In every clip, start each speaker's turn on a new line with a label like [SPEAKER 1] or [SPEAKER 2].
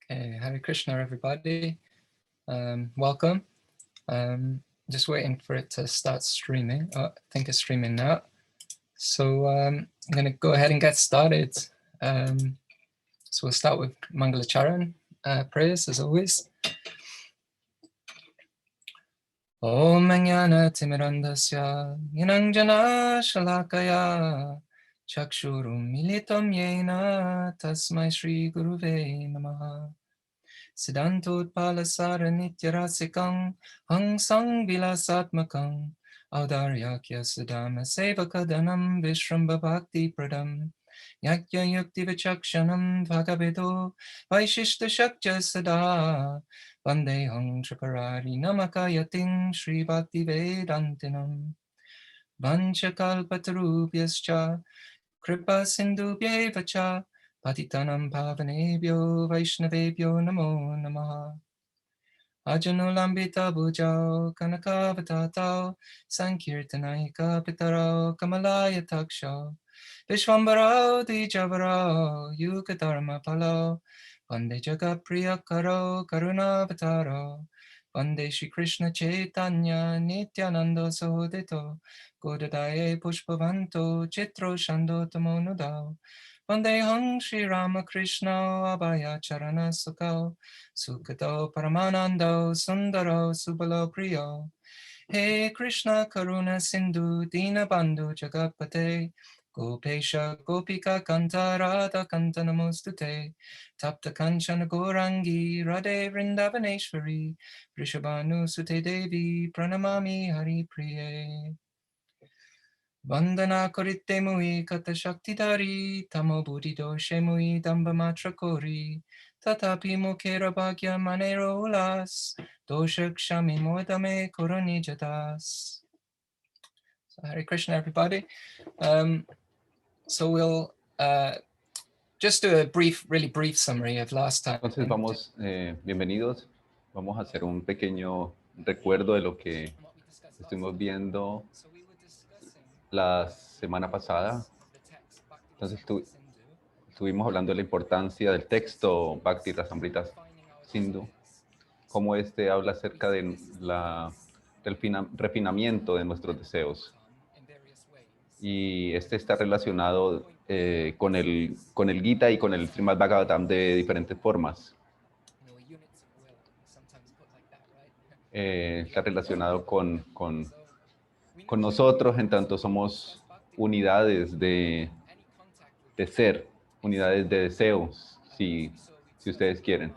[SPEAKER 1] Okay, Hare Krishna, everybody. Welcome. Just waiting for it to start streaming. Oh, I think it's streaming now. So I'm going to go ahead and get started. So we'll start with Mangalacharan prayers, as always. Om Jnana Timirandasya Yananjana Shalakaya Chakshurum Militam Yena Tasmai Shri Guruve Namaha Siddhantotpalasara Nityarasikam Hangsang Vilasatmakam Audaryakya Siddhama Sevakadanam Vishramba Bhakti Pradam Yakya Yukti Vichakshanam Bhagavedo Vaishishta Shakya Sada Vandeham Chakarari Namakayating Sri Bhakti Vedantinam Vanchakalpatarubhyascha Kripa Sindhubhyeva cha Patitanam Pavanebhyo Vaishnavebhyo Namo Namaha Ajanulambita Bhujao Kanakavatatao Sankirtanaika Pitarao Kamalaya Takshao Vishwambarao Dijavarao Yugadharma Palao Vande Jagapriyakaro Karunavataro Vande Shri Krishna Chaitanya Nityananda Sodito Godadaye Pushpavanto Chitro Shando Tamonudao Vandeham Shri Ramakrishna Abhaya Charana Sukhao Sukhato Paramanando Sundaro Subalo Priyo He Krishna Karuna Sindhu Dinabandhu Jagapate Gopesha Gopika Kanta Radha Kanta Namostute Tapta Kanchana Gorangi Radhe Vrindavaneshwari Vrishabhanu Sute Devi Pranamami Hari Priye Vandana Korite Mui Kata Shakti Dari Tamo Buddhi Doshe Mui Damba Matra Kori Tatapi Mukera Bhagya Manero Ulas Dosha Kshami Modame Koroni Jadas. So Hare Krishna, everybody. So we'll just do a really brief summary of last time.
[SPEAKER 2] Entonces vamos, bienvenidos. Vamos a hacer un pequeño recuerdo de lo que estuvimos viendo la semana pasada. Entonces estuvimos hablando de la importancia del texto Bhakti Rasamrita Sindhu, cómo este habla acerca de del refinamiento de nuestros deseos. Y este está relacionado con el Gita y con el Srimad Bhagavatam de diferentes formas. Está relacionado con nosotros, en tanto somos unidades de ser, unidades de deseos, si ustedes quieren.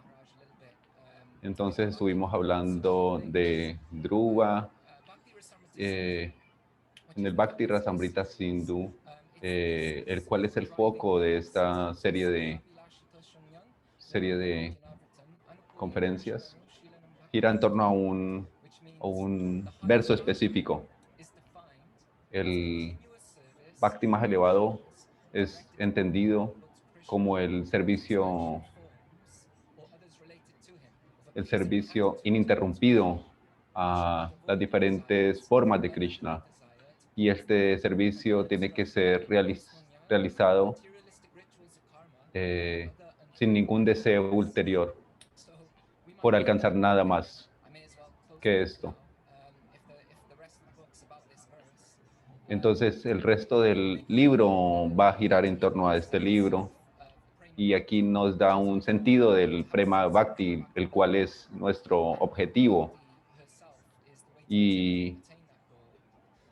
[SPEAKER 2] Entonces estuvimos hablando de Dhruva, en el Bhakti Rasamrita Sindhu, el cual es el foco de esta serie de conferencias, gira en torno a un verso específico. El Bhakti más elevado es entendido como el servicio ininterrumpido a las diferentes formas de Krishna. Y este servicio tiene que ser realizado sin ningún deseo ulterior por alcanzar nada más que esto. Entonces el resto del libro va a girar en torno a este libro, y aquí nos da un sentido del Prema Bhakti, el cual es nuestro objetivo. Y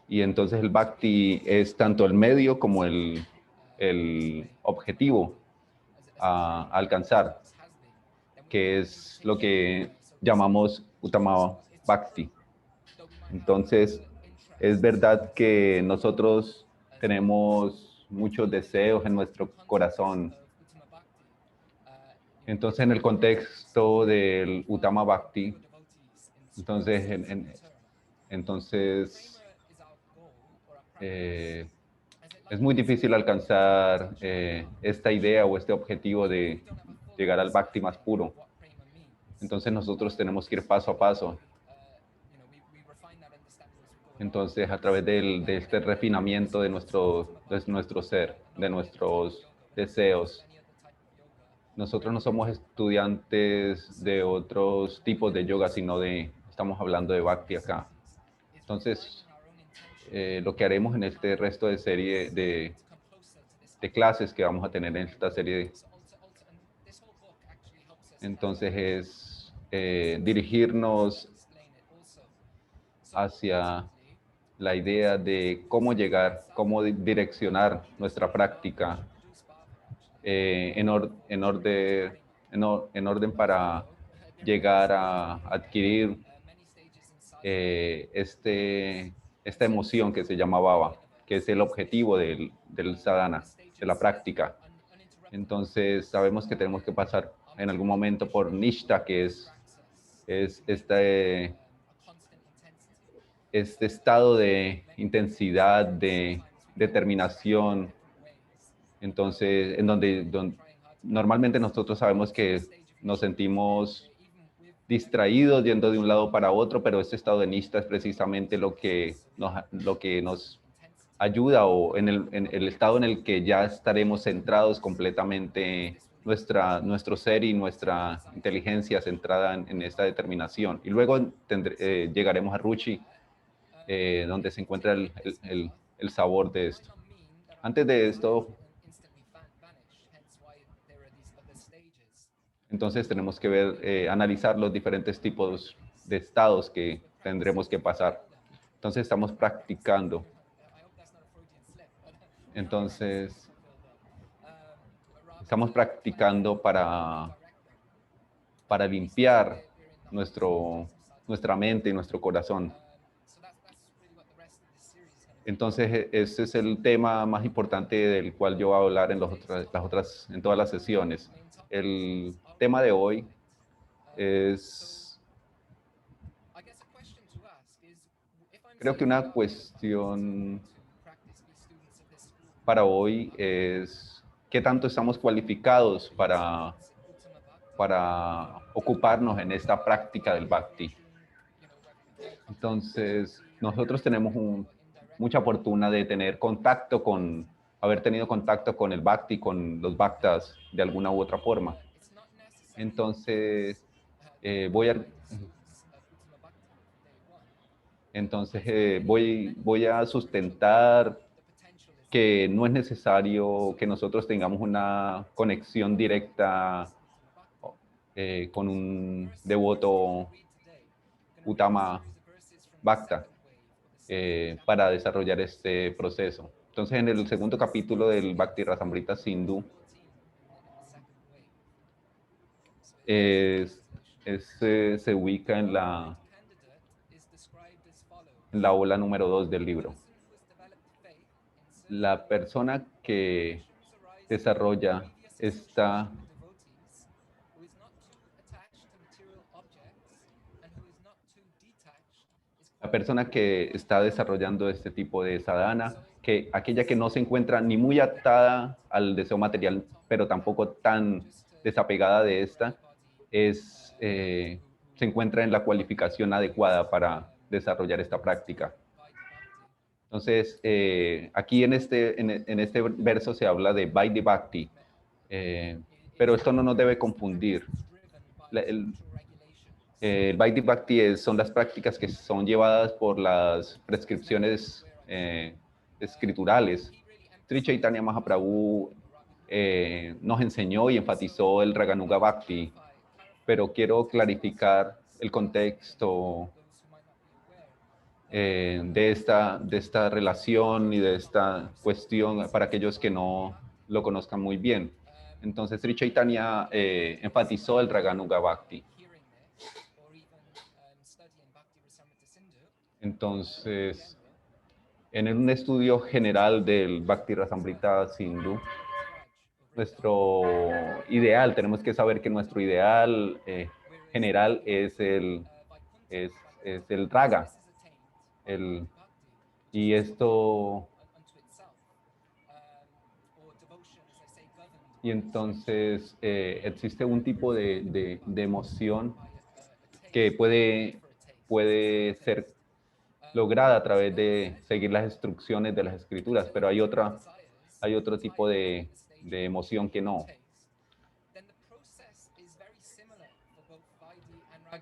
[SPEAKER 2] entonces el Bhakti es tanto el medio como el objetivo a alcanzar, que es lo que llamamos Uttama Bhakti. Entonces, es verdad que nosotros tenemos muchos deseos en nuestro corazón. Entonces, en el contexto del Uttama Bhakti, es muy difícil alcanzar esta idea o este objetivo de llegar al Bhakti más puro. Entonces nosotros tenemos que ir paso a paso. Entonces, a través de este refinamiento de nuestro ser, de nuestros deseos. nosotros no somos estudiantes de otros tipos de yoga, sino estamos hablando de Bhakti acá. Entonces, lo que haremos en este resto de serie de clases que vamos a tener en esta serie, entonces es dirigirnos hacia la idea de cómo llegar, cómo direccionar nuestra práctica en orden para llegar a adquirir esta emoción que se llama bhava, que es el objetivo del sadhana, de la práctica. Entonces sabemos que tenemos que pasar en algún momento por nishta, que es este estado de intensidad, de determinación. Entonces, donde normalmente nosotros sabemos que nos sentimos distraídos yendo de un lado para otro, pero este estado de nishta es precisamente lo que nos ayuda, o en el estado en el que ya estaremos centrados completamente, nuestro ser y nuestra inteligencia centrada en esta determinación. Y luego llegaremos a Ruchi, donde se encuentra el sabor de esto. Antes de esto, entonces tenemos que analizar los diferentes tipos de estados que tendremos que pasar. Entonces estamos practicando. Entonces, estamos practicando para limpiar nuestra mente y nuestro corazón. Entonces, ese es el tema más importante del cual yo voy a hablar en todas las sesiones. El tema de hoy es, creo que una cuestión para hoy es qué tanto estamos cualificados para ocuparnos en esta práctica del Bhakti. Entonces, nosotros tenemos mucha fortuna de haber tenido contacto con el Bhakti, con los Bhaktas de alguna u otra forma. Entonces, voy a sustentar que no es necesario que nosotros tengamos una conexión directa con un devoto Uttama Bhakta para desarrollar este proceso. Entonces, en el segundo capítulo del Bhakti Rasamrita Sindhu, se ubica en la ola número 2 del libro. La persona que desarrolla la persona que está desarrollando este tipo de sadhana, aquella que no se encuentra ni muy atada al deseo material, pero tampoco tan desapegada de esta, se encuentra en la cualificación adecuada para desarrollar esta práctica. Entonces, aquí en este verso se habla de Vaidhi Bhakti, pero esto no nos debe confundir. El Vaidhi Bhakti son las prácticas que son llevadas por las prescripciones escriturales. Sri Chaitanya Mahaprabhu nos enseñó y enfatizó el Raganuga Bhakti, pero quiero clarificar el contexto de esta relación y de esta cuestión para aquellos que no lo conozcan muy bien. Entonces, Sri Chaitanya enfatizó el Raganuga Bhakti. Entonces, en un estudio general del Bhakti Rasamrita Sindhu, tenemos que saber que nuestro ideal general es el raga. Y entonces existe un tipo de emoción que puede ser lograda a través de seguir las instrucciones de las escrituras, pero hay otro tipo de emoción que no.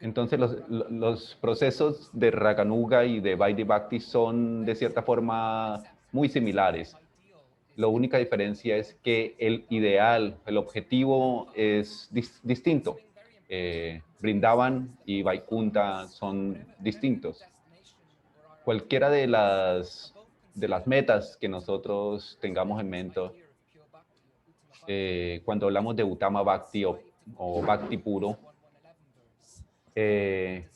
[SPEAKER 2] Entonces los procesos de Raganuga y de Vaidhi Bhakti son de cierta forma muy similares. La única diferencia es que el ideal, el objetivo es distinto. Vrindavan y Vaikunta son distintos. Cualquiera de las metas que nosotros tengamos en mente, cuando hablamos de Uttama Bhakti o Bhakti puro, se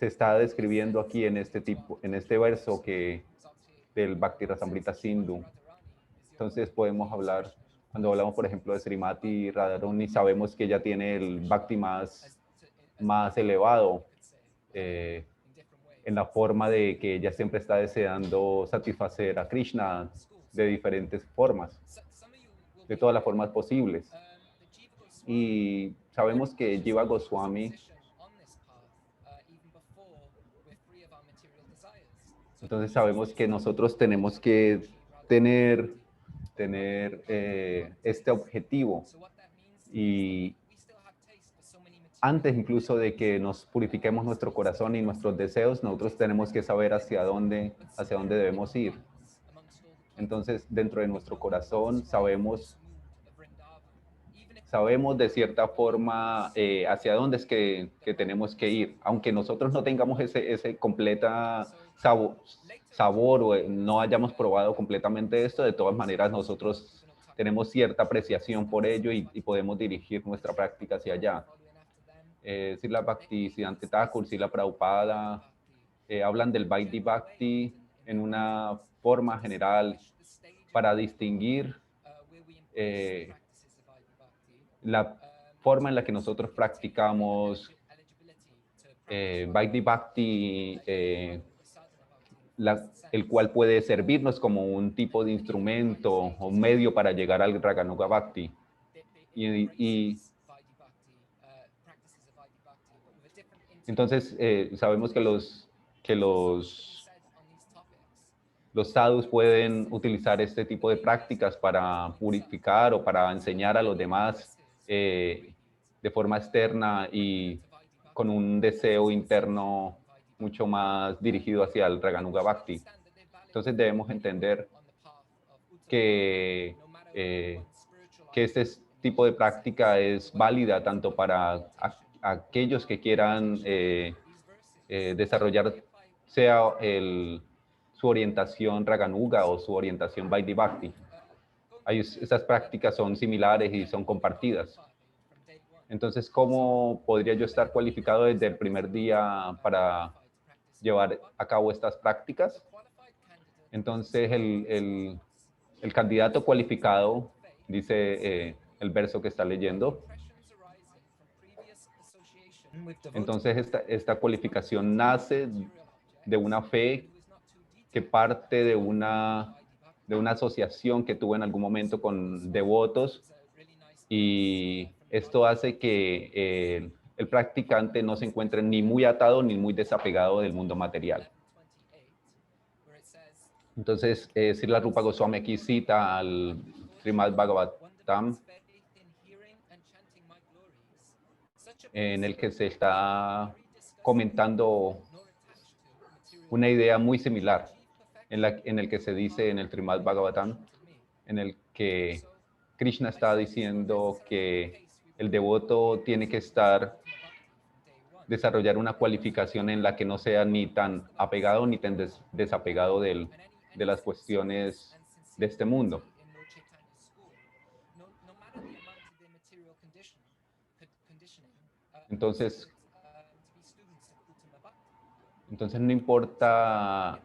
[SPEAKER 2] está describiendo aquí en este verso del Bhakti Rasamrita Sindhu. Entonces podemos hablar, cuando hablamos por ejemplo de Srimati Radharani, sabemos que ella tiene el Bhakti más elevado, en la forma de que ella siempre está deseando satisfacer a Krishna de diferentes formas, de todas las formas posibles. Y sabemos que Jiva Goswami, entonces sabemos que nosotros tenemos que tener este objetivo, y antes incluso de que nos purifiquemos nuestro corazón y nuestros deseos, nosotros tenemos que saber hacia dónde debemos ir. Entonces, dentro de nuestro corazón sabemos de cierta forma hacia dónde es que tenemos que ir. Aunque nosotros no tengamos ese completa sabor o no hayamos probado completamente esto, de todas maneras nosotros tenemos cierta apreciación por ello y podemos dirigir nuestra práctica hacia allá. Srila Bhaktisiddhanta Thakur, Srila Prabhupada, hablan del Vaidhi Bhakti en una forma general para distinguir la forma en la que nosotros practicamos Vaidhi Bhakti, el cual puede servirnos como un tipo de instrumento o medio para llegar al Raganuga Bhakti. Y entonces sabemos que los sadhus pueden utilizar este tipo de prácticas para purificar o para enseñar a los demás de forma externa y con un deseo interno mucho más dirigido hacia el Raganuga Bhakti. Entonces debemos entender que este tipo de práctica es válida tanto para aquellos que quieran desarrollar sea su orientación Raganuga o su orientación Vaidhi Bhakti. Esas prácticas son similares y son compartidas. Entonces, ¿cómo podría yo estar cualificado desde el primer día para llevar a cabo estas prácticas? Entonces, el candidato cualificado, dice el verso que está leyendo, entonces esta cualificación nace de una fe que parte de una asociación que tuve en algún momento con devotos, y esto hace que el practicante no se encuentre ni muy atado ni muy desapegado del mundo material. Entonces, Srila Rupa Goswami aquí cita al Srimad Bhagavatam, en el que se está comentando una idea muy similar, en el que se dice en el Srimad Bhagavatam, en el que Krishna está diciendo que el devoto tiene que desarrollar una cualificación en la que no sea ni tan apegado ni tan desapegado de las cuestiones de este mundo. Entonces no importa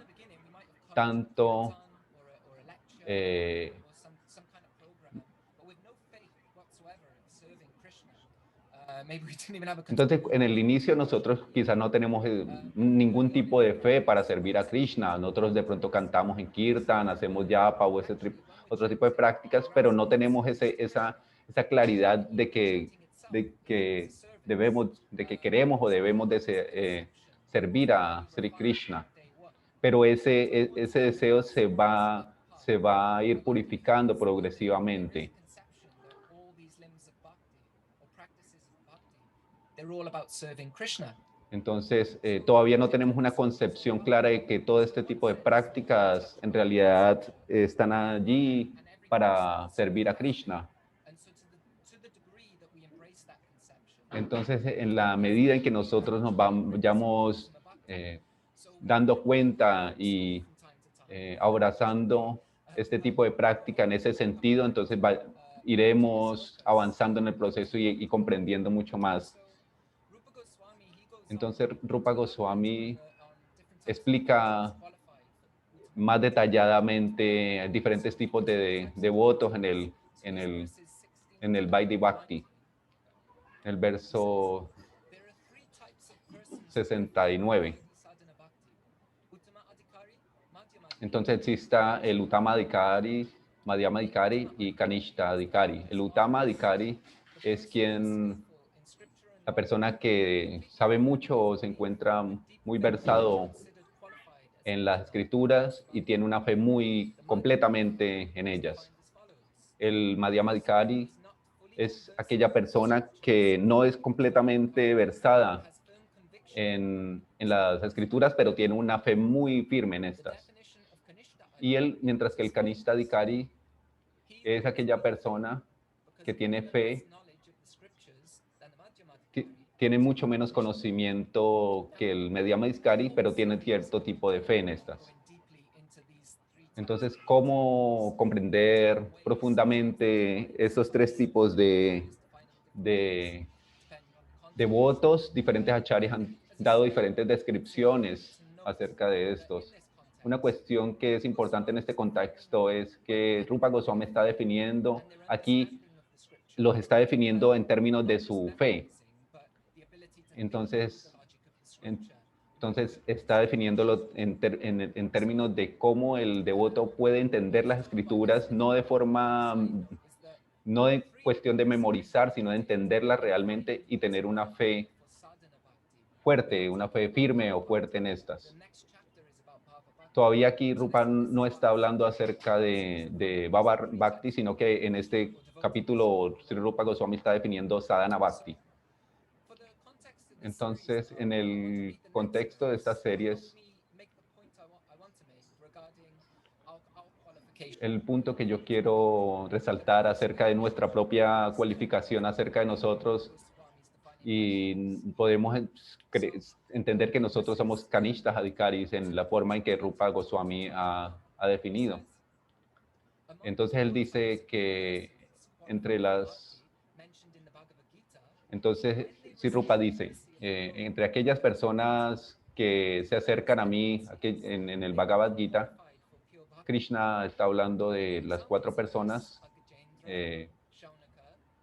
[SPEAKER 2] tanto entonces, en el inicio nosotros quizás no tenemos ningún tipo de fe para servir a Krishna. Nosotros de pronto cantamos en Kirtan, hacemos yapa o otro tipo de prácticas, pero no tenemos esa claridad de que queremos o debemos de servir a Sri Krishna. Pero ese deseo se va a ir purificando progresivamente.
[SPEAKER 1] they're all about serving Krishna.
[SPEAKER 2] Entonces, todavía no tenemos una concepción clara de que todo este tipo de prácticas en realidad están allí para servir a Krishna.
[SPEAKER 1] And so to the degree that we embrace that conception,
[SPEAKER 2] Entonces, en la medida en que nosotros nos vayamos dando cuenta y abrazando este tipo de práctica en ese sentido, entonces iremos avanzando en el proceso y comprendiendo mucho más.
[SPEAKER 1] Rupa Goswami, he goes on
[SPEAKER 2] Entonces, Rupa Goswami
[SPEAKER 1] different types
[SPEAKER 2] explica
[SPEAKER 1] of qualified for Uttama.
[SPEAKER 2] más detalladamente diferentes tipos de votos en el Vaidhi Bhakti, el verso
[SPEAKER 1] There are three types of persons
[SPEAKER 2] 69.
[SPEAKER 1] sadhana bhakti. Uttama adhikari, madhyama adhikari,
[SPEAKER 2] Entonces existe el Uttama Adhikari, Madhyama Adhikari y Kanishta Adhikari. El Uttama Adhikari es quien,
[SPEAKER 1] in scripture and
[SPEAKER 2] la persona que sabe mucho o se encuentra muy versado
[SPEAKER 1] considered qualified as
[SPEAKER 2] en las escrituras y tiene una fe muy completamente en ellas.
[SPEAKER 1] as follows.
[SPEAKER 2] El Madhyama Adhikari
[SPEAKER 1] Not fully
[SPEAKER 2] es aquella persona que no es completamente versada
[SPEAKER 1] has firm conviction.
[SPEAKER 2] en las escrituras, pero tiene una fe muy firme en estas.
[SPEAKER 1] Definition of kanishta
[SPEAKER 2] Y él, mientras que el Kanishta Adhikari es aquella persona que tiene fe,
[SPEAKER 1] knowledge of the scriptures than the madhyama
[SPEAKER 2] tiene mucho menos conocimiento que el Madhyama Adhikari, pero tiene cierto tipo de fe en estas.
[SPEAKER 1] deeply into these three
[SPEAKER 2] Entonces, ¿cómo comprender profundamente esos tres tipos de votos? Diferentes acharyas han dado diferentes descripciones acerca de estos. Una cuestión que es importante en este contexto es que Rupa Goswami está definiendo, aquí los está definiendo en términos de su fe. Entonces está definiéndolo en términos de cómo el devoto puede entender las escrituras, no de forma, no de cuestión de memorizar, sino de entenderlas realmente y tener una fe fuerte, una fe firme o fuerte en estas. Todavía aquí Rupa no está hablando acerca de Bhava Bhakti, sino que en este capítulo Sri Rupa Goswami está definiendo Sadhana Bhakti. Entonces, en el contexto de estas series, el punto que yo quiero resaltar acerca de nuestra propia cualificación, acerca de nosotros, y podemos entender que nosotros somos Kanishta Adhikaris en la forma en que Rupa Goswami ha definido. Entonces él dice que entonces si Rupa dice, entre aquellas personas que se acercan a mí en el Bhagavad Gita, Krishna está hablando de las 4 personas,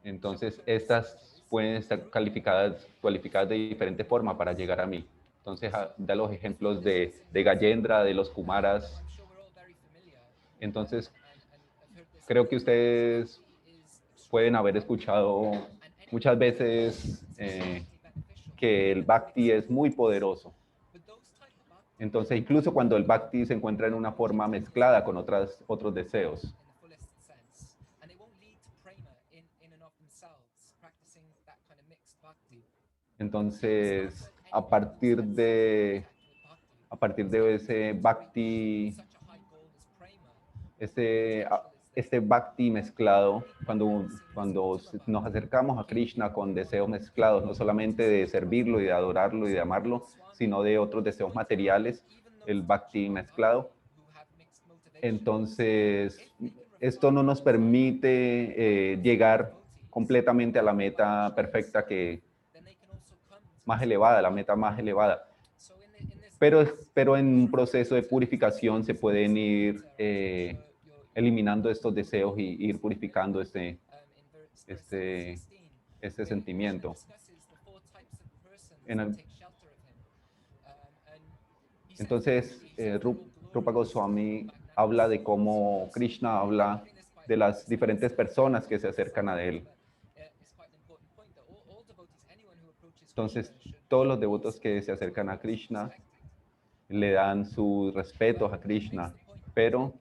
[SPEAKER 2] entonces estas pueden estar cualificadas de diferente forma para llegar a mí. Entonces da los ejemplos de Gajendra, de los Kumaras. Entonces creo que ustedes pueden haber escuchado muchas veces que el Bhakti es muy poderoso. Entonces, incluso cuando el Bhakti se encuentra en una forma mezclada con otros deseos. Entonces, a partir de ese Bhakti, este Bhakti mezclado, cuando nos acercamos a Krishna con deseos mezclados, no solamente de servirlo y de adorarlo y de amarlo, sino de otros deseos materiales, el Bhakti mezclado. Entonces, esto no nos permite llegar completamente a la meta perfecta más elevada, la meta más elevada. Pero en un proceso de purificación se pueden ir eliminando estos deseos y ir purificando este sentimiento. Entonces, Rupa Goswami habla de cómo Krishna habla de las diferentes personas que se acercan a él. Entonces, todos los devotos que se acercan a Krishna le dan sus respetos a Krishna, pero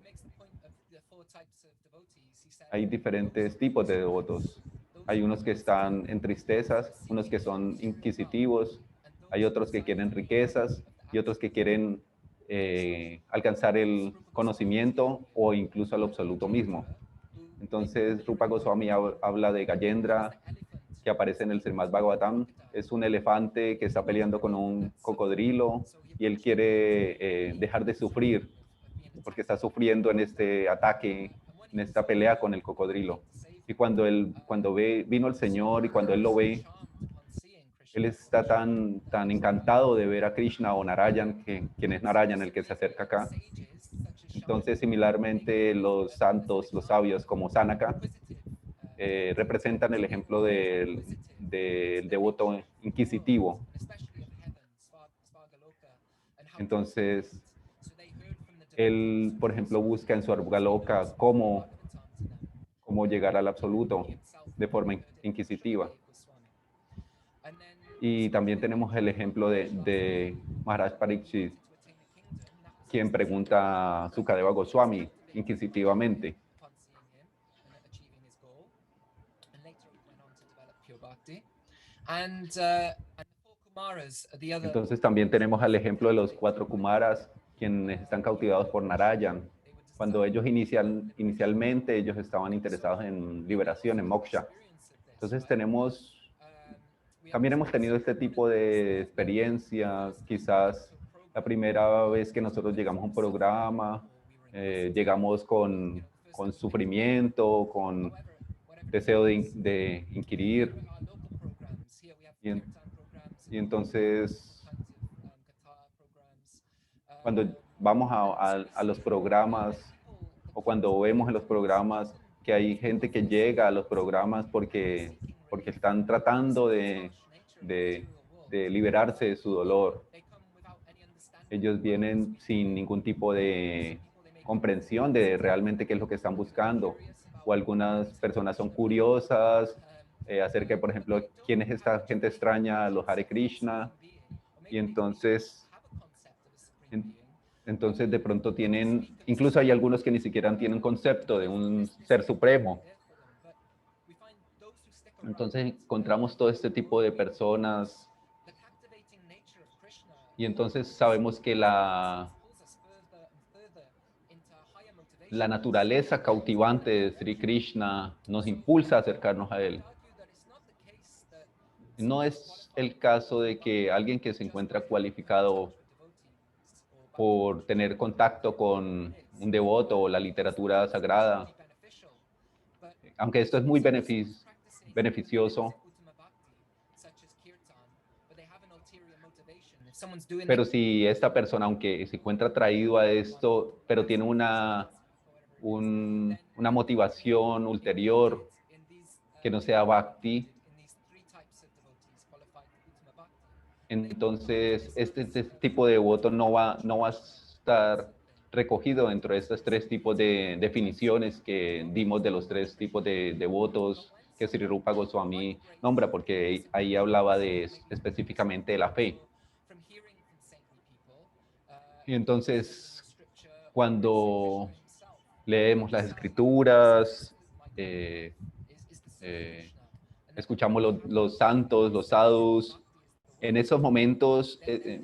[SPEAKER 2] hay diferentes tipos de devotos. Hay unos que están en tristezas, unos que son inquisitivos, hay otros que quieren riquezas y otros que quieren alcanzar el conocimiento o incluso al absoluto mismo. Entonces, Rupa Goswami habla de Gajendra, que aparece en el Srimad Bhagavatam. Es un elefante que está peleando con un cocodrilo y él quiere dejar de sufrir porque está sufriendo en este ataque, en esta pelea con el cocodrilo. Y vino el Señor y cuando él lo ve, él está tan encantado de ver a Krishna o Narayan, quien es Narayan, el que se acerca acá. Entonces, similarmente, los santos, los sabios como Sanaka, representan el ejemplo del devoto inquisitivo. Entonces, él, por ejemplo, busca en su Arugaloka cómo llegar al absoluto de forma inquisitiva. Y también tenemos el ejemplo de Maharaj Pariksit, quien pregunta a Sukadeva Goswami inquisitivamente. Entonces también tenemos el ejemplo de los 4 Kumaras, quienes están cautivados por Narayan. Cuando ellos inicialmente ellos estaban interesados en liberación, en moksha. Entonces también hemos tenido este tipo de experiencias, quizás la primera vez que nosotros llegamos a un programa, llegamos con sufrimiento, con deseo de inquirir, y entonces cuando vamos a los programas o cuando vemos en los programas que hay gente que llega a los programas porque están tratando de liberarse de su dolor. Ellos vienen sin ningún tipo de comprensión de realmente qué es lo que están buscando. O algunas personas son curiosas acerca de, por ejemplo, quién es esta gente extraña, los Hare Krishna. Y entonces de pronto incluso hay algunos que ni siquiera tienen concepto de un ser supremo. Entonces encontramos todo este tipo de personas y entonces sabemos que la naturaleza cautivante de Sri Krishna nos impulsa a acercarnos a él. No es el caso de que alguien que se encuentra cualificado por tener contacto con un devoto o la literatura sagrada, aunque esto es muy beneficioso, pero si esta persona, aunque se encuentra atraído a esto, pero tiene una motivación ulterior que no sea bhakti, entonces este tipo de devoto no va a estar recogido dentro de estos 3 tipos de definiciones que dimos de los 3 tipos de devotos que Sri Rupa Goswami nombra, porque ahí hablaba específicamente de la fe. Y entonces, cuando leemos las escrituras, escuchamos los santos, los sadhus, en esos momentos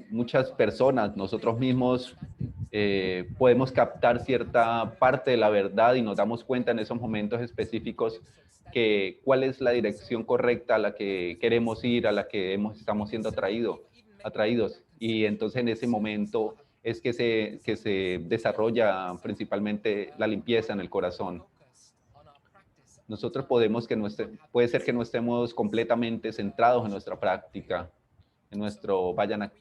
[SPEAKER 2] muchas personas, nosotros mismos, podemos captar cierta parte de la verdad y nos damos cuenta en esos momentos específicos cuál es la dirección correcta a la que queremos ir, a la que estamos siendo atraídos. Y entonces en ese momento es que se desarrolla principalmente la limpieza en el corazón. Nosotros puede ser que no estemos completamente centrados en nuestra práctica, en nuestro Vajana.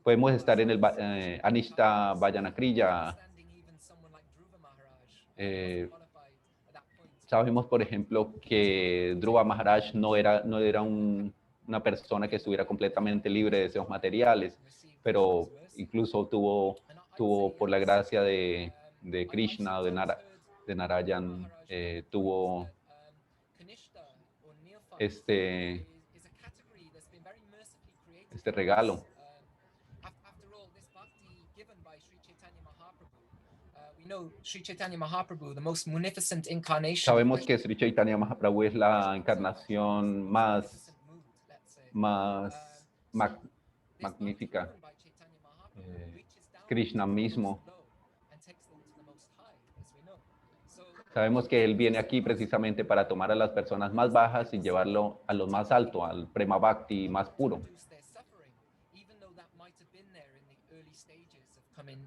[SPEAKER 2] Podemos estar en el Anishta Vajana Kriya. Sabemos, por ejemplo, que Dhruva Maharaj no era una persona que estuviera completamente libre de deseos materiales, pero incluso tuvo por la gracia de Krishna, de Narayan, tuvo este regalo. Sabemos que Sri Chaitanya Mahaprabhu es la encarnación más magnífica. Krishna mismo. Sabemos que él viene aquí precisamente para tomar a las personas más bajas y llevarlo a lo más alto, al Prema Bhakti más puro.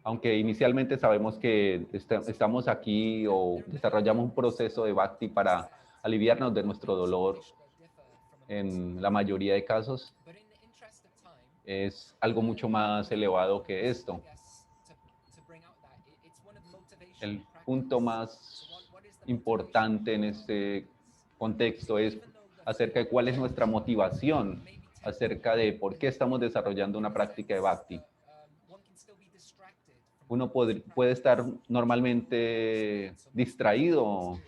[SPEAKER 2] Aunque inicialmente sabemos que estamos aquí o desarrollamos un proceso de Bhakti para aliviarnos de nuestro dolor, en la mayoría de casos, es algo mucho más elevado que esto. El punto más importante en este contexto es acerca de cuál es nuestra motivación, acerca de por qué estamos desarrollando una práctica de Bhakti. Uno puede estar normalmente distraído,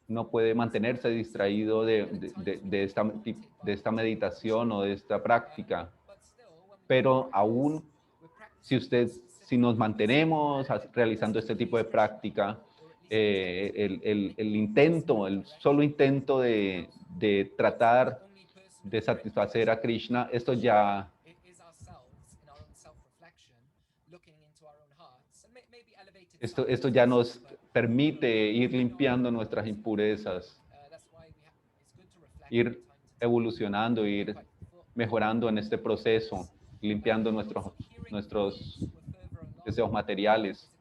[SPEAKER 2] no puede mantenerse distraído de esta meditación o de esta práctica, pero aún si nos mantenemos realizando este tipo de práctica, el solo intento de tratar de satisfacer a Krishna, esto ya nos permite ir limpiando nuestras impurezas, ir evolucionando, ir mejorando en este proceso, limpiando nuestros deseos materiales.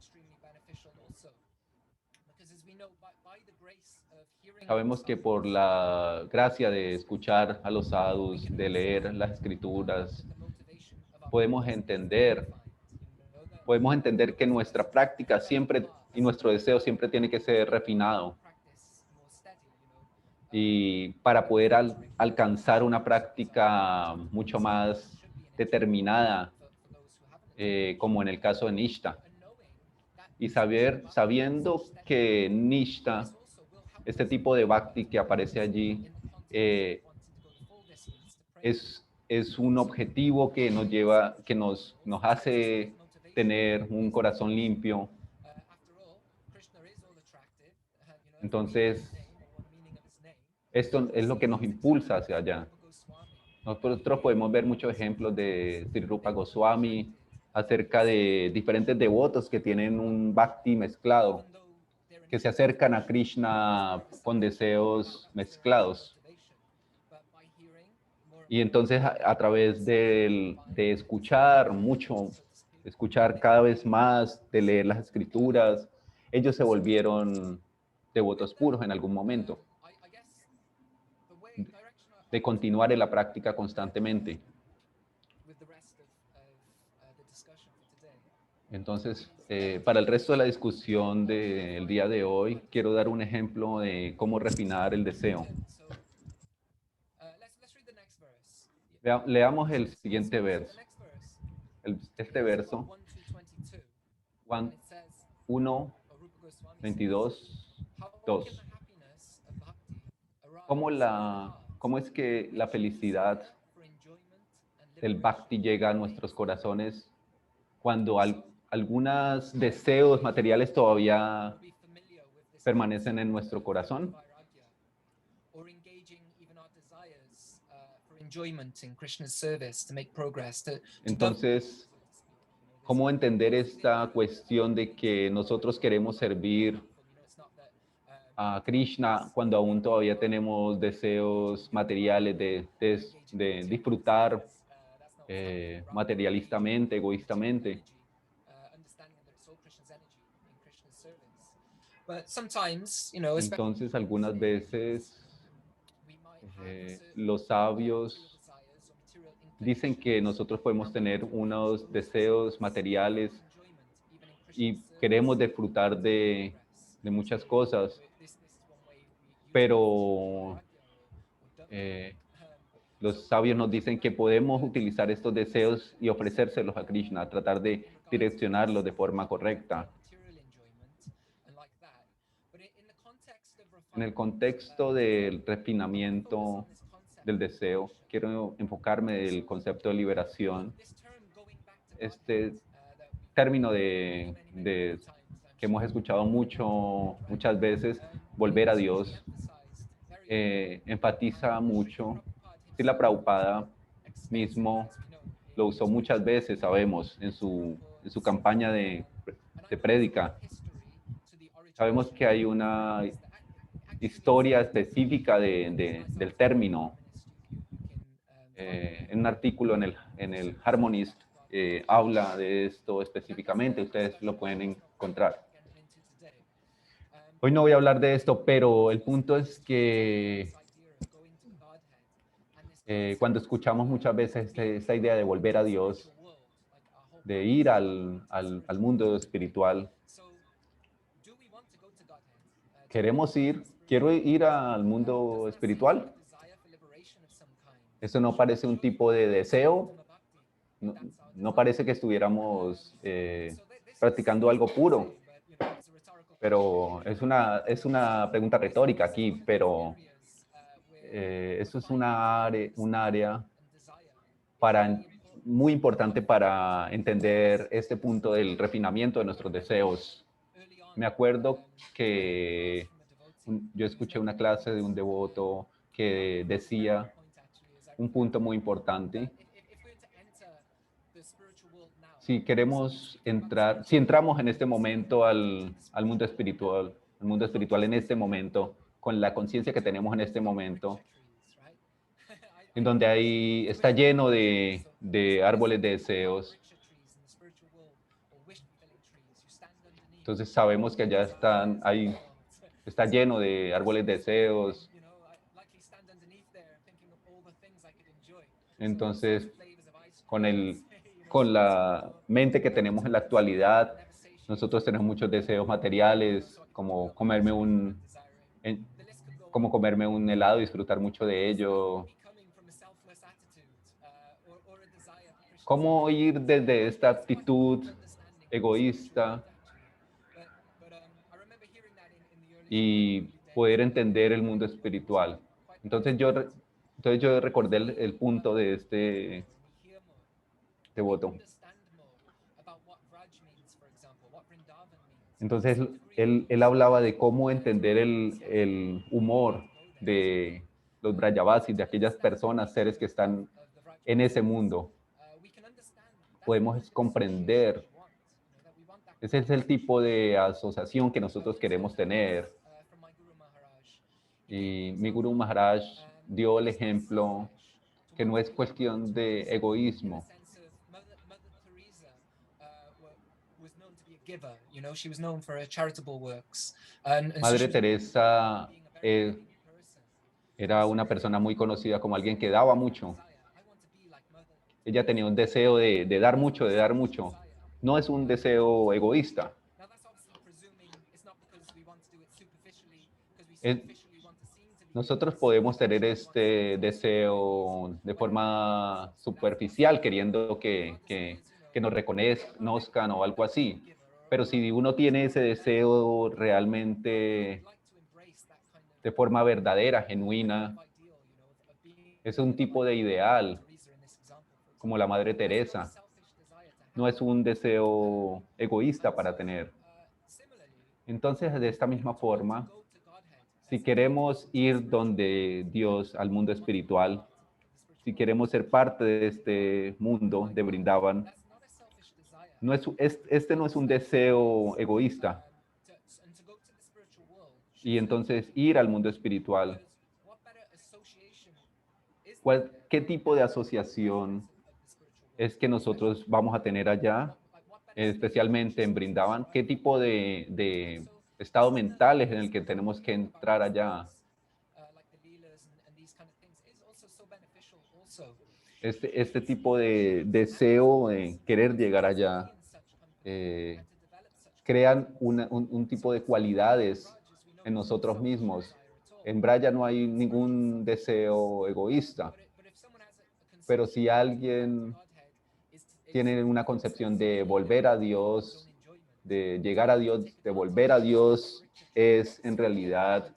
[SPEAKER 2] Sabemos que por la gracia de escuchar a los sadhus, de leer las escrituras, podemos entender que nuestra práctica siempre y nuestro deseo siempre tiene que ser refinado. Y para poder alcanzar una práctica mucho más determinada, como en el caso de Nishta. Y sabiendo que Nishta, este tipo de bhakti que aparece allí, es un objetivo que nos lleva, que nos hace tener un corazón limpio. Entonces, esto es lo que nos impulsa hacia allá. Nosotros podemos ver muchos ejemplos de Sri Rupa Goswami acerca de diferentes devotos que tienen un bhakti mezclado, que se acercan a Krishna con deseos mezclados. Y entonces a través de escuchar mucho, escuchar cada vez más, de leer las escrituras, ellos se volvieron devotos puros en algún momento, de continuar en la práctica constantemente. Entonces, para el resto de la discusión del día de hoy, quiero dar un ejemplo de cómo refinar el deseo. Leamos el siguiente verso. Este verso, Juan 1, 22, 2. ¿Cómo es que la felicidad del bhakti llega a nuestros corazones cuando algunos deseos materiales todavía permanecen en nuestro corazón? Entonces, ¿cómo entender esta cuestión de que nosotros queremos servir a Krishna cuando aún todavía tenemos deseos materiales de disfrutar materialistamente, egoístamente? Entonces, algunas veces los sabios dicen que nosotros podemos tener unos deseos materiales y queremos disfrutar de muchas cosas, pero los sabios nos dicen que podemos utilizar estos deseos y ofrecérselos a Krishna, tratar de direccionarlos de forma correcta. En el contexto del refinamiento del deseo, quiero enfocarme en el concepto de liberación. Este término que hemos escuchado muchas veces, volver a Dios, enfatiza mucho. Srila Prabhupada mismo lo usó muchas veces, sabemos, en su campaña de prédica. Sabemos que hay una historia específica del término. En un artículo en el Harmonist habla de esto específicamente, ustedes lo pueden encontrar. Hoy no voy a hablar de esto, pero el punto es que cuando escuchamos muchas veces esta idea de volver a Dios, de ir al mundo espiritual, quiero ir al mundo espiritual. Eso no parece un tipo de deseo, no, no parece que estuviéramos practicando algo puro, pero es una pregunta retórica aquí, pero eso es un área muy importante para entender este punto del refinamiento de nuestros deseos. Me acuerdo que yo escuché una clase de un devoto que decía un punto muy importante. Si entramos en este momento al mundo espiritual en este momento, con la conciencia que tenemos en este momento, en donde está lleno de árboles de deseos, entonces sabemos que allá está lleno de árboles de deseos. Entonces, con la mente que tenemos en la actualidad, nosotros tenemos muchos deseos materiales, como comerme un helado y disfrutar mucho de ello. ¿Cómo ir desde esta actitud egoísta y poder entender el mundo espiritual? Entonces yo recordé el punto de este devoto. Entonces él hablaba de cómo entender el humor de los Brajavasis, de aquellas personas, seres que están en ese mundo. Podemos comprender. Ese es el tipo de asociación que nosotros queremos tener. Y mi Guru Maharaj dio el ejemplo que no es cuestión de egoísmo. Madre Teresa era una persona muy conocida como alguien que daba mucho. Ella tenía un deseo de dar mucho, de dar mucho. No es un deseo egoísta. Nosotros podemos tener este deseo de forma superficial, queriendo que nos reconozcan o algo así. Pero si uno tiene ese deseo realmente de forma verdadera, genuina, es un tipo de ideal, como la Madre Teresa. No es un deseo egoísta para tener. Entonces, de esta misma forma, si queremos ir donde Dios, al mundo espiritual, si queremos ser parte de este mundo de Brindavan, este no es un deseo egoísta. Y entonces ir al mundo espiritual, ¿qué tipo de asociación es que nosotros vamos a tener allá, especialmente en Brindavan? ¿Qué tipo de estado mental es en el que tenemos que entrar allá? Este tipo de deseo de querer llegar allá crean un tipo de cualidades en nosotros mismos. En Braya no hay ningún deseo egoísta, pero si alguien tiene una concepción de volver a Dios, de llegar a Dios, de volver a Dios, es en realidad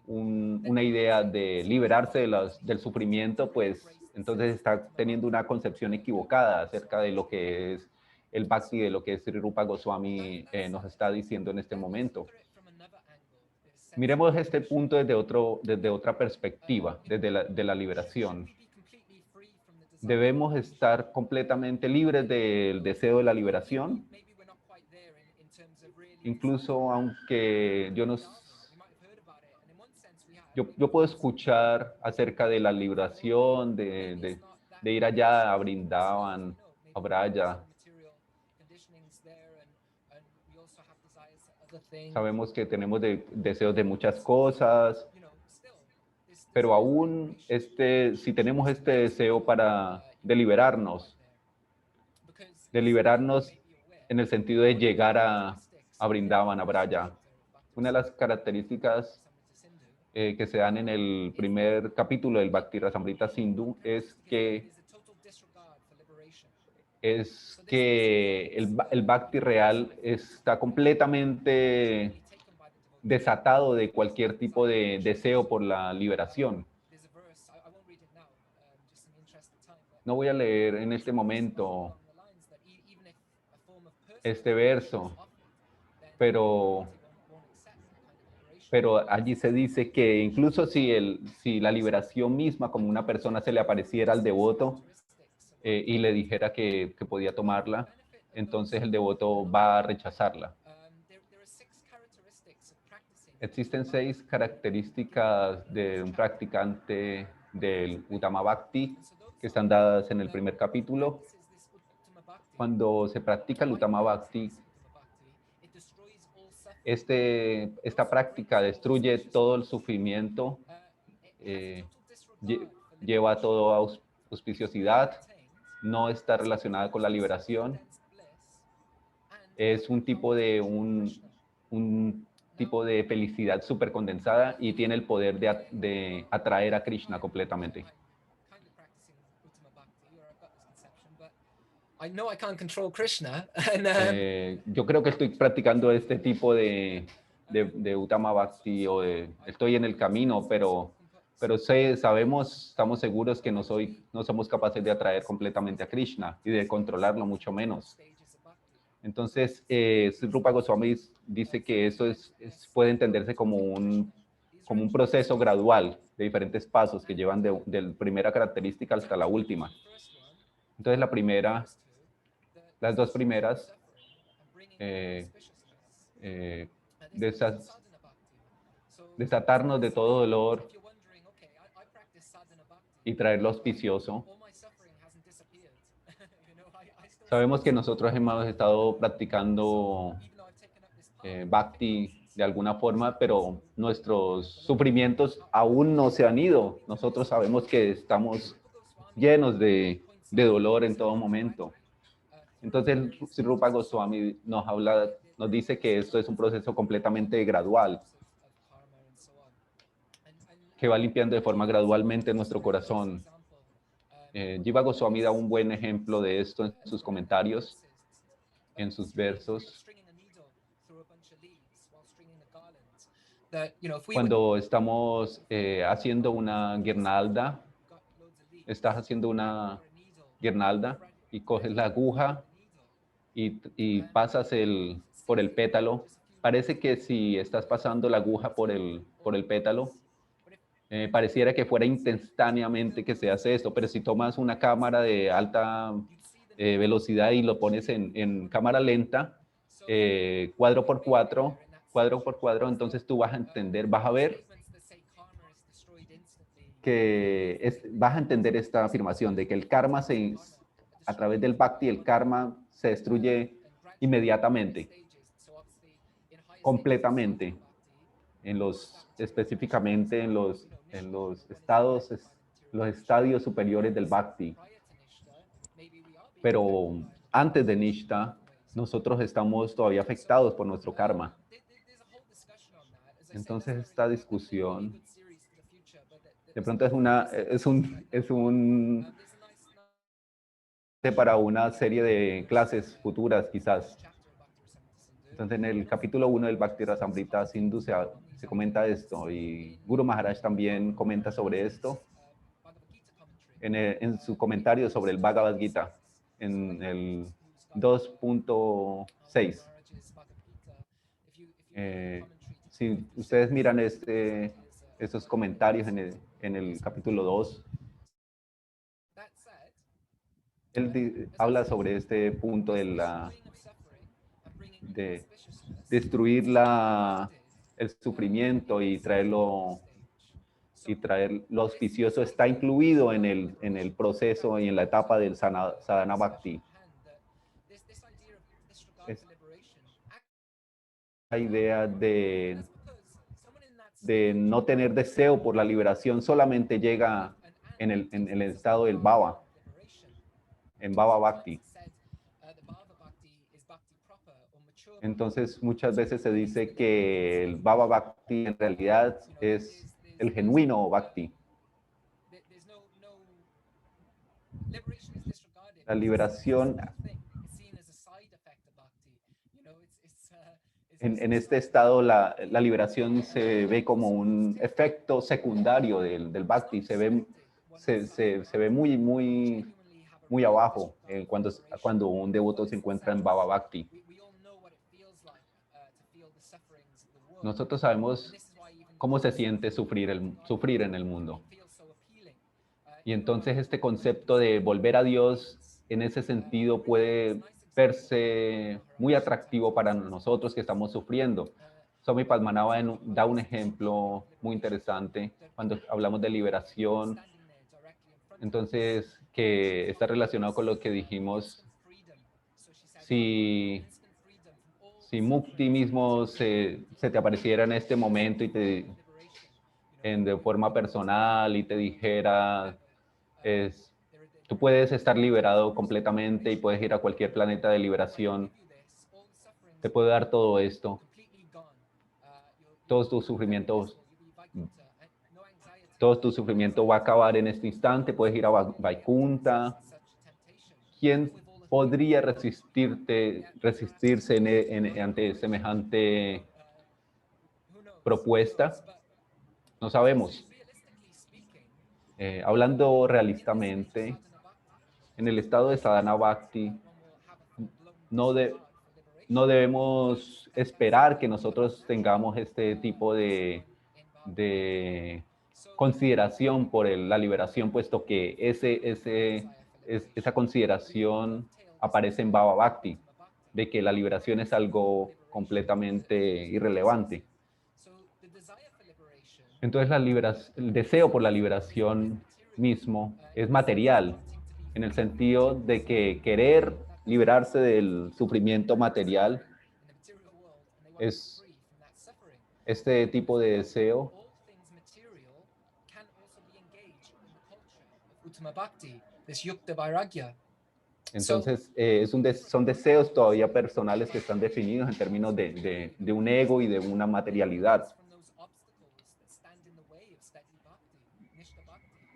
[SPEAKER 2] una idea de liberarse del sufrimiento, pues entonces está teniendo una concepción equivocada acerca de lo que es el Bhakti de lo que Sri Rupa Goswami nos está diciendo en este momento. Miremos este punto desde otra perspectiva, de la liberación. ¿Debemos estar completamente libres del deseo de la liberación? Incluso aunque yo puedo escuchar acerca de la liberación, de ir allá a Brindavan, a Braya. Sabemos que tenemos deseos de muchas cosas, pero aún si tenemos este deseo de liberarnos en el sentido de llegar a Brindavan, a Braya. Una de las características que se dan en el primer capítulo del Bhakti Rasamrita Sindhu es que el Bhakti real está completamente desatado de cualquier tipo de deseo por la liberación. No voy a leer en este momento este verso, pero allí se dice que incluso si la liberación misma, como una persona se le apareciera al devoto y le dijera que podía tomarla, entonces el devoto va a rechazarla. Existen 6 características de un practicante del Uttama Bhakti que están dadas en el primer capítulo. Cuando se practica el Uttama Bhakti, esta práctica destruye todo el sufrimiento, lleva a toda auspiciosidad, no está relacionada con la liberación. Es un tipo de felicidad súper condensada y tiene el poder de atraer a Krishna completamente. Yo creo que estoy practicando este tipo de Uttama Bhakti estoy en el camino, pero estamos seguros que no somos capaces de atraer completamente a Krishna y de controlarlo mucho menos. Entonces, Sri Rupa Goswami dice que eso puede entenderse como un proceso gradual de diferentes pasos que llevan de la primera característica hasta la última. Entonces, las dos primeras, desatarnos de todo dolor y traerlo auspicioso. Sabemos que nosotros hemos estado practicando Bhakti de alguna forma, pero nuestros sufrimientos aún no se han ido. Nosotros sabemos que estamos llenos de dolor en todo momento. Entonces, Sri Rupa Goswami nos dice que esto es un proceso completamente gradual, que va limpiando de forma gradualmente nuestro corazón. Jiva Goswami da un buen ejemplo de esto en sus comentarios, en sus versos. Cuando estamos haciendo una guirnalda, estás haciendo una guirnalda y coges la aguja y pasas por el pétalo. Parece que si estás pasando la aguja por el pétalo, pareciera que fuera instantáneamente que se hace esto, pero si tomas una cámara de alta velocidad y lo pones en cámara lenta, cuadro por cuadro, entonces tú vas a entender, vas a ver vas a entender esta afirmación de que el karma a través del bhakti, el karma se destruye inmediatamente, completamente, específicamente en los estadios superiores del bhakti. Pero antes de Nishta, nosotros estamos todavía afectados por nuestro karma. Entonces esta discusión de pronto es un para una serie de clases futuras quizás. Entonces en el capítulo 1 del Bhakti Rasamrita Sindhu se comenta esto y Guru Maharaj también comenta sobre esto en su comentario sobre el Bhagavad Gita en el 2.6. Si ustedes miran estos comentarios en el capítulo 2, él habla sobre este punto de destruir el sufrimiento y traer lo auspicioso está incluido en el proceso y en la etapa del sadhana bhakti. La idea de no tener deseo por la liberación solamente llega en el estado del bhava, en bhava bhakti. Entonces muchas veces se dice que el bhava bhakti en realidad es el genuino bhakti. La liberación en este estado, la liberación se ve como un efecto secundario del bhakti, se ve muy abajo cuando un devoto se encuentra en bhava bhakti. Nosotros sabemos cómo se siente sufrir en el mundo. Y entonces este concepto de volver a Dios en ese sentido puede verse muy atractivo para nosotros que estamos sufriendo. Swami Padmanabha da un ejemplo muy interesante cuando hablamos de liberación. Entonces, que está relacionado con lo que dijimos. Si Mukti mismo se te apareciera en este momento y de forma personal y te dijera, tú puedes estar liberado completamente y puedes ir a cualquier planeta de liberación, te puede dar todo esto, todo tu sufrimiento va a acabar en este instante, puedes ir a Vaikunta. ¿Quién podría resistirse ante semejante propuesta? No sabemos. Hablando realistamente, en el estado de sadhana bhakti, no debemos esperar que nosotros tengamos este tipo de consideración por la liberación, puesto que esa consideración aparece en Bhava Bhakti, de que la liberación es algo completamente irrelevante. Entonces el deseo por la liberación mismo es material, en el sentido de que querer liberarse del sufrimiento material es este tipo de deseo. Entonces, son deseos todavía personales que están definidos en términos de un ego y de una materialidad.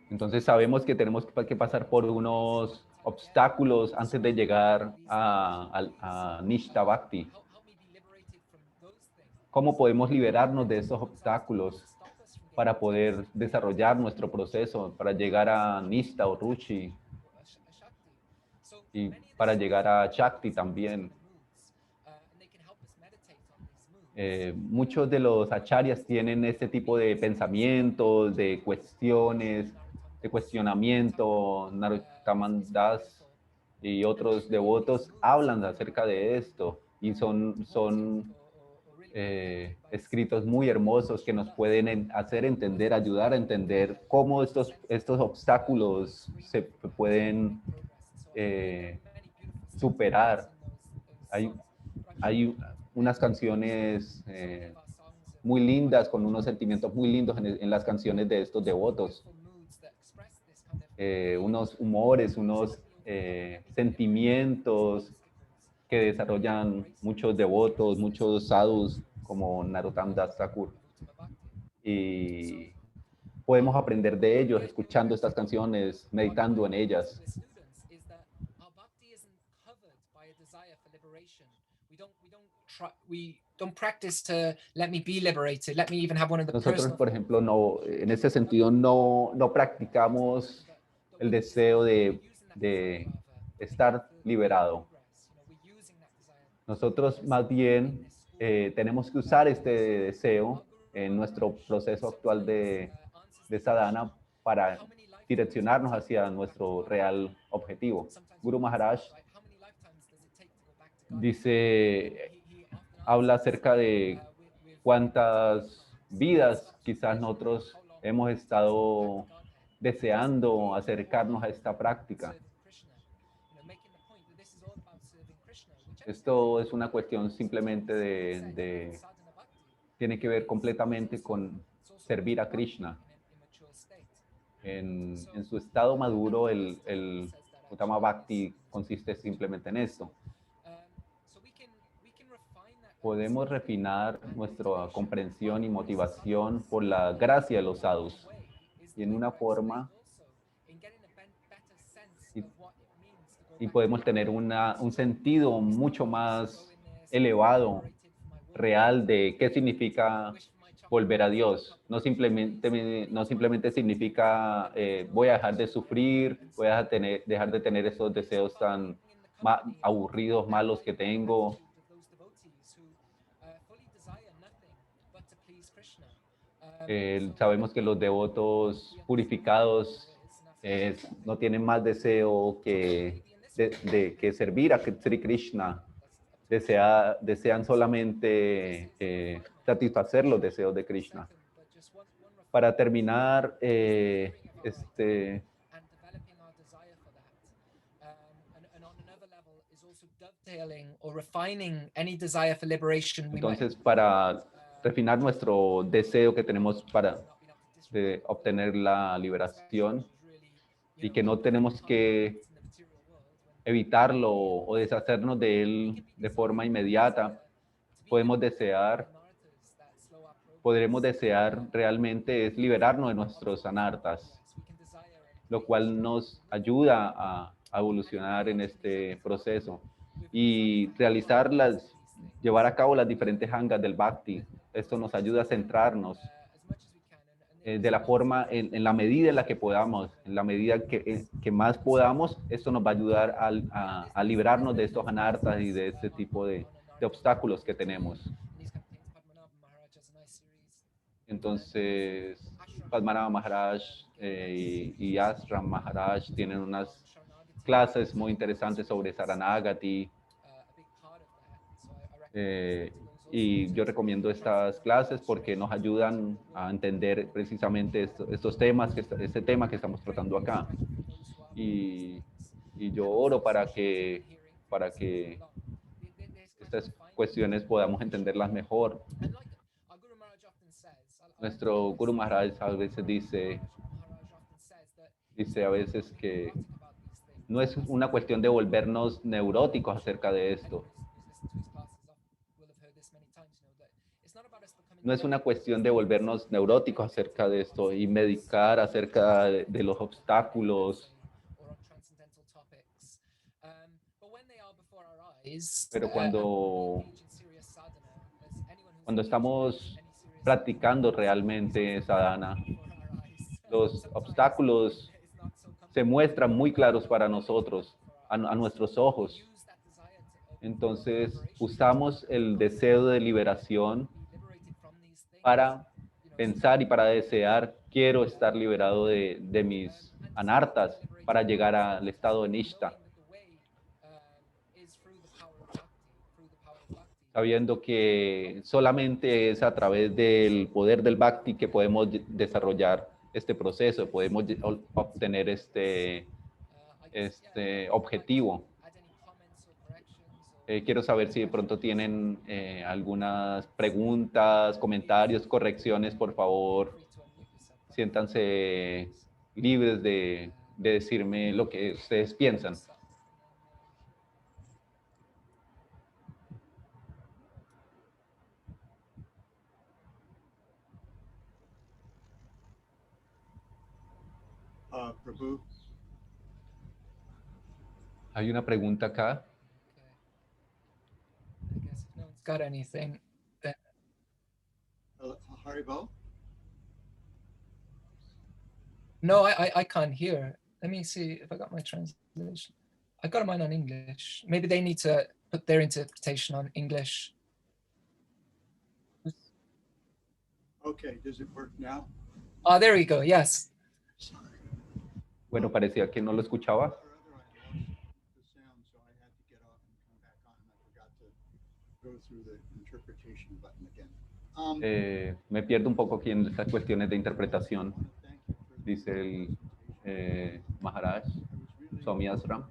[SPEAKER 2] Entonces, sabemos que tenemos que pasar por unos obstáculos antes de llegar a Nishta Bhakti. ¿Cómo podemos liberarnos de esos obstáculos para poder desarrollar nuestro proceso, para llegar a Nishta o Ruchi y para llegar a Shakti también? Muchos de los acharyas tienen este tipo de pensamientos, de cuestiones, de cuestionamiento. Narottam Das y otros devotos hablan acerca de esto y son escritos muy hermosos que nos pueden hacer entender, ayudar a entender cómo estos obstáculos se pueden superar. Hay unas canciones muy lindas, con unos sentimientos muy lindos en las canciones de estos devotos. Unos humores, unos sentimientos que desarrollan muchos devotos, muchos sadhus como Narottam Das Thakur. Y podemos aprender de ellos escuchando estas canciones, meditando en ellas. Nosotros, por ejemplo, en ese sentido, no practicamos el deseo de estar liberado. Nosotros más bien tenemos que usar este deseo en nuestro proceso actual de sadhana para direccionarnos hacia nuestro real objetivo. Guru Maharaj dice, habla acerca de cuántas vidas quizás nosotros hemos estado deseando acercarnos a esta práctica. Esto es una cuestión simplemente tiene que ver completamente con servir a Krishna. En su estado maduro, el Uttama Bhakti consiste simplemente en esto. Podemos refinar nuestra comprensión y motivación por la gracia de los sadhus y en una forma y podemos tener un sentido mucho más elevado, real de qué significa volver a Dios. No simplemente significa voy a dejar de sufrir, voy a dejar de tener esos deseos tan aburridos, malos que tengo. Sabemos que los devotos purificados no tienen más deseo que servir a Sri Krishna. Desean solamente satisfacer los deseos de Krishna. Para terminar, entonces, para refinar nuestro deseo que tenemos para obtener la liberación y que no tenemos que evitarlo o deshacernos de él de forma inmediata, podremos desear realmente es liberarnos de nuestros anartas, lo cual nos ayuda a evolucionar en este proceso y llevar a cabo las diferentes angas del Bhakti. Esto nos ayuda a centrarnos de la forma, en la medida en la que podamos, en la medida que más podamos, esto nos va a ayudar a librarnos de estos anartas y de este tipo de obstáculos que tenemos. Entonces, Padmanabha Maharaj y Ashram Maharaj tienen unas clases muy interesantes sobre Saranagati. Y yo recomiendo estas clases porque nos ayudan a entender precisamente estos temas, este tema que estamos tratando acá. Y yo oro para que estas cuestiones podamos entenderlas mejor. Nuestro Guru Maharaj a veces dice a veces que no es una cuestión de volvernos neuróticos acerca de esto. No es una cuestión de volvernos neuróticos acerca de esto y medicar acerca de los obstáculos. Pero cuando estamos practicando realmente sadhana, los obstáculos se muestran muy claros para nosotros, a nuestros ojos. Entonces, usamos el deseo de liberación para pensar y para desear, quiero estar liberado de mis anartas para llegar al estado de nishta. Sabiendo que solamente es a través del poder del Bhakti que podemos desarrollar este proceso, podemos obtener este objetivo. Quiero saber si de pronto tienen algunas preguntas, comentarios, correcciones, por favor. Siéntanse libres de decirme lo que ustedes piensan.
[SPEAKER 3] Prabhu.
[SPEAKER 2] Hay una pregunta acá.
[SPEAKER 1] I guess if no one's got anything, then
[SPEAKER 3] Haribol?
[SPEAKER 1] no, I can't hear. Let me see if I got my translation. I got mine on English. Maybe they need to put their interpretation on English.
[SPEAKER 3] Okay, does it work now?
[SPEAKER 1] Oh, there we go. Yes.
[SPEAKER 3] Sorry.
[SPEAKER 2] Bueno, parecía que no lo escuchaba.
[SPEAKER 3] Or other, I lost the sound, so I had to get off and come back on, and I forgot to go through the interpretation button again.
[SPEAKER 2] Me pierdo un poco aquí en estas cuestiones de interpretación,
[SPEAKER 3] I want to thank you for the
[SPEAKER 2] dice el
[SPEAKER 3] presentation.
[SPEAKER 2] Maharaj
[SPEAKER 3] I was really,
[SPEAKER 2] Swami Ashram.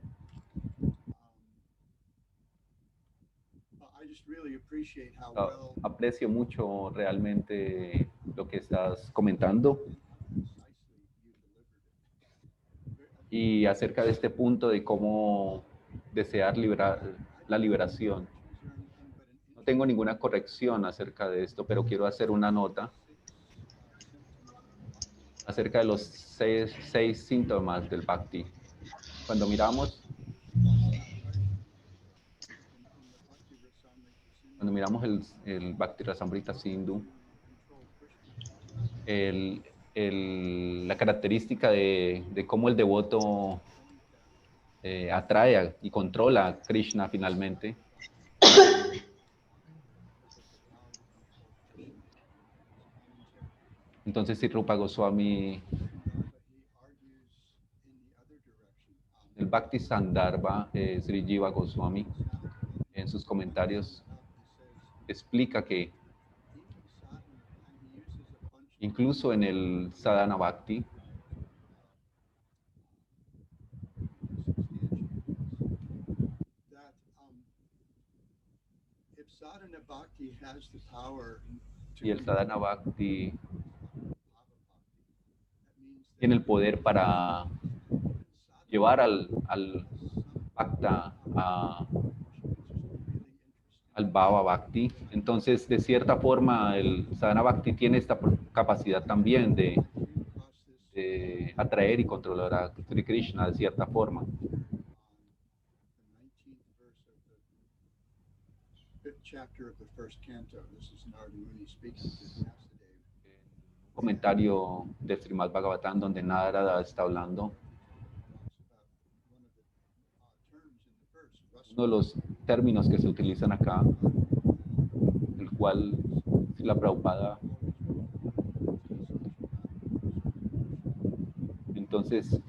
[SPEAKER 3] I just really appreciate how
[SPEAKER 2] Ah,
[SPEAKER 3] well
[SPEAKER 2] aprecio mucho realmente lo que estás comentando
[SPEAKER 3] and how concisely you delivered it.
[SPEAKER 2] y acerca de este punto de cómo desear la liberación. No tengo ninguna corrección acerca de esto, pero quiero hacer una nota acerca de los seis síntomas del Bhakti. Cuando miramos el Bhakti Rasamrita Sindhu, la característica de cómo el devoto atrae y controla a Krishna finalmente, entonces si Rupa Goswami, el Bhakti Sandarbha, Sri Jiva Goswami, en sus comentarios explica que incluso en el Sadhana Bhakti, y el Sadhana Bhakti tiene el poder para llevar al Bhakta al Bhava Bhakti. Entonces, de cierta forma, el Sadhana Bhakti tiene esta capacidad también de atraer y controlar a Sri Krishna de cierta forma. Comentario del Srimad Bhagavatam donde Narada está hablando. Uno de los términos que se utilizan acá, el cual la Prabhupada, entonces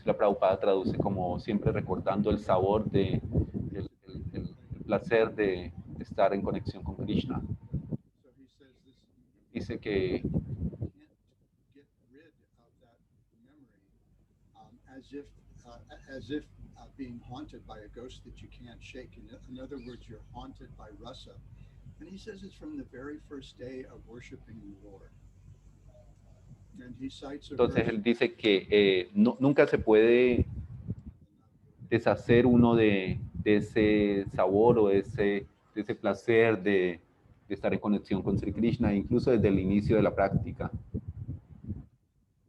[SPEAKER 2] la Prabhupada traduce como siempre recordando el sabor el placer de estar en conexión con Krishna. Dice que
[SPEAKER 3] as if being haunted by a ghost that you can't shake. In other words, you're haunted by rasa. And he says it's from the very first day of worshiping the Lord. And he cites a
[SPEAKER 2] entonces
[SPEAKER 3] verse,
[SPEAKER 2] él dice que nunca se puede deshacer uno de ese sabor o de ese placer de estar en conexión con Sri Krishna, incluso desde el inicio de la práctica.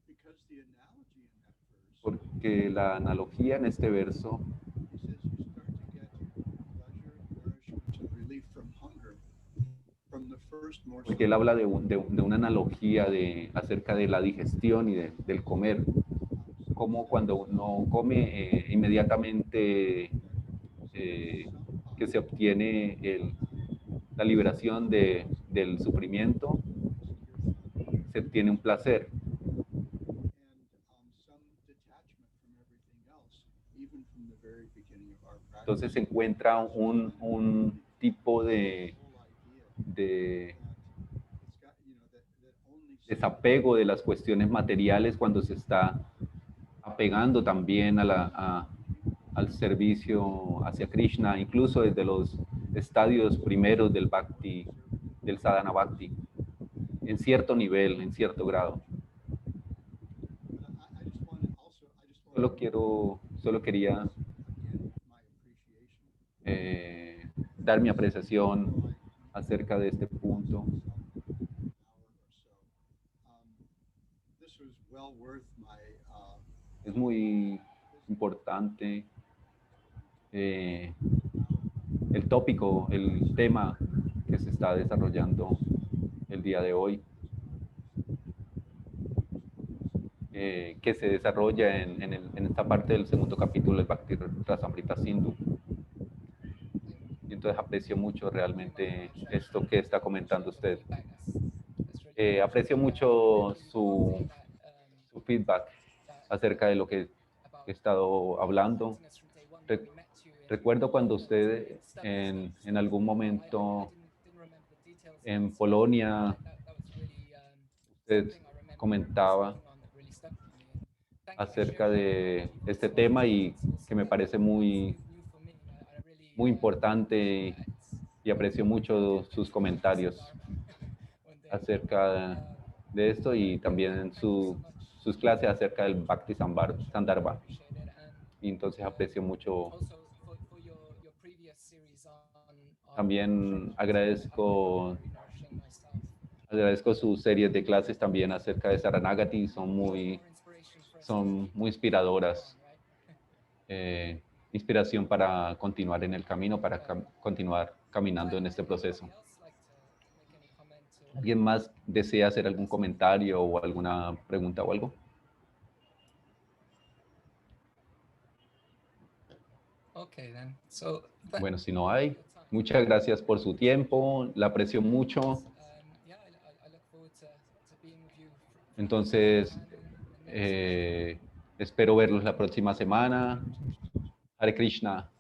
[SPEAKER 3] because the analogy in that verse,
[SPEAKER 2] Porque la analogía en este verso
[SPEAKER 3] he says you start to get pleasure, nourishment, and relief from hunger from the first morsel.
[SPEAKER 2] porque él habla de una analogía acerca de la digestión y del comer, como cuando uno come inmediatamente que se obtiene la liberación del sufrimiento, se obtiene un placer. Entonces se encuentra un tipo de desapego de las cuestiones materiales cuando se está apegando también al servicio hacia Krishna, incluso desde los estadios primeros del Bhakti, del Sadhana Bhakti, en cierto nivel, en cierto grado. Solo quería dar mi apreciación acerca de este punto. Es muy importante el tópico, el tema que se está desarrollando el día de hoy. que se desarrolla en esta parte del segundo capítulo del Bhakti Rasamrita Sindhu. Y entonces aprecio mucho realmente esto que está comentando usted. Aprecio mucho su feedback acerca de lo que he estado hablando. Recuerdo cuando usted en algún momento en Polonia, usted comentaba acerca de este tema y que me parece muy importante y aprecio mucho sus comentarios acerca de esto y también sus clases acerca del Bhakti Sandarbha. Y entonces aprecio mucho. También agradezco sus series de clases también acerca de Saranagati, son muy inspiradoras. Inspiración para continuar en el camino, para continuar caminando en este proceso. ¿Alguien más desea hacer algún comentario o alguna pregunta o algo? Bueno, si no hay, muchas gracias por su tiempo, la aprecio mucho. Entonces, espero verlos la próxima semana. Hare Krishna.